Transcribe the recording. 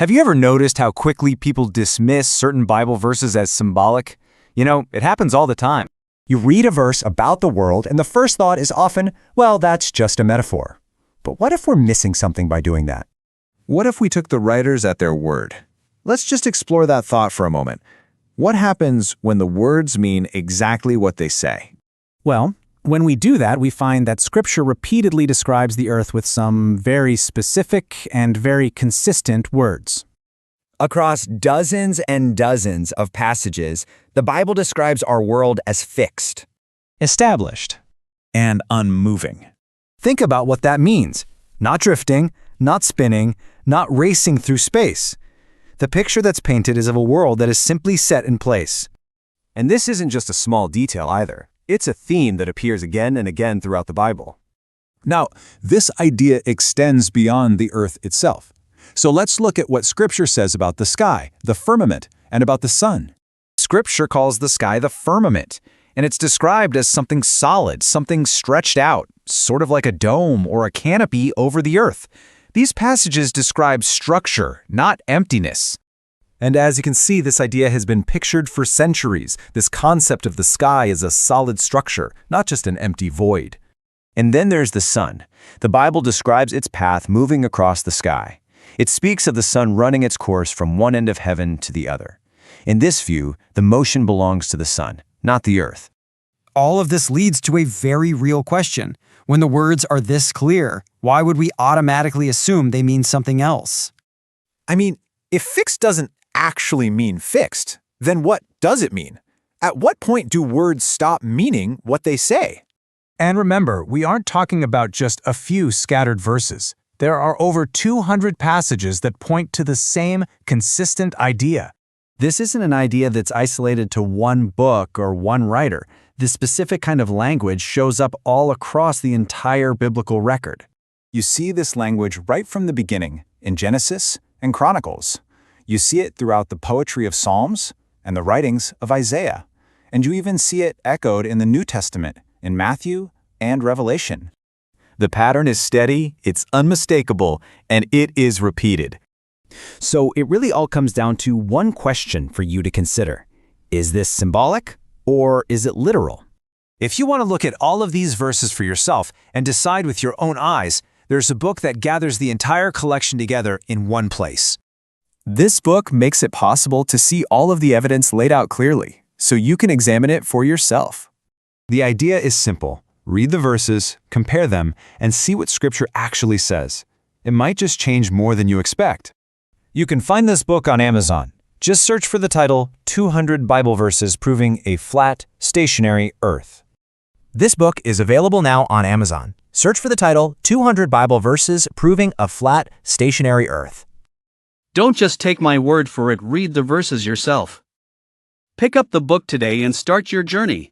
Have you ever noticed how quickly people dismiss certain Bible verses as symbolic? It happens all the time. You read a verse about the world, and the first thought is often, well, that's just a metaphor. But what if we're missing something by doing that? What if we took the writers at their word? Let's just explore that thought for a moment. What happens when the words mean exactly what they say? Well, when we do that, we find that Scripture repeatedly describes the earth with some very specific and very consistent words. Across dozens and dozens of passages, the Bible describes our world as fixed, Established. And unmoving. Think about what that means. Not drifting, not spinning, not racing through space. The picture that's painted is of a world that is simply set in place. And this isn't just a small detail either. It's a theme that appears again and again throughout the Bible. Now, this idea extends beyond the earth itself. So let's look at what Scripture says about the sky, the firmament, and about the sun. Scripture calls the sky the firmament, and it's described as something solid, something stretched out, sort of like a dome or a canopy over the earth. These passages describe structure, not emptiness. And as you can see, this idea has been pictured for centuries. This concept of the sky as a solid structure, not just an empty void. And then there's the sun. The Bible describes its path moving across the sky. It speaks of the sun running its course from one end of heaven to the other. In this view, the motion belongs to the sun, not the earth. All of this leads to a very real question. When the words are this clear, why would we automatically assume they mean something else? I mean, if fixed doesn't actually mean fixed, then what does it mean? At what point do words stop meaning what they say? And remember, we aren't talking about just a few scattered verses. There are over 200 passages that point to the same consistent idea. This isn't an idea that's isolated to one book or one writer. This specific kind of language shows up all across the entire biblical record. You see this language right from the beginning in Genesis and Chronicles. You see it throughout the poetry of Psalms and the writings of Isaiah. And you even see it echoed in the New Testament in Matthew and Revelation. The pattern is steady, it's unmistakable, and it is repeated. So it really all comes down to one question for you to consider. Is this symbolic or is it literal? If you want to look at all of these verses for yourself and decide with your own eyes, there's a book that gathers the entire collection together in one place. This book makes it possible to see all of the evidence laid out clearly, so you can examine it for yourself. The idea is simple. Read the verses, compare them, and see what Scripture actually says. It might just change more than you expect. You can find this book on Amazon. Just search for the title, 200 Bible Verses Proving a Flat, Stationary Earth. This book is available now on Amazon. Search for the title, 200 Bible Verses Proving a Flat, Stationary Earth. Don't just take my word for it, read the verses yourself. Pick up the book today and start your journey.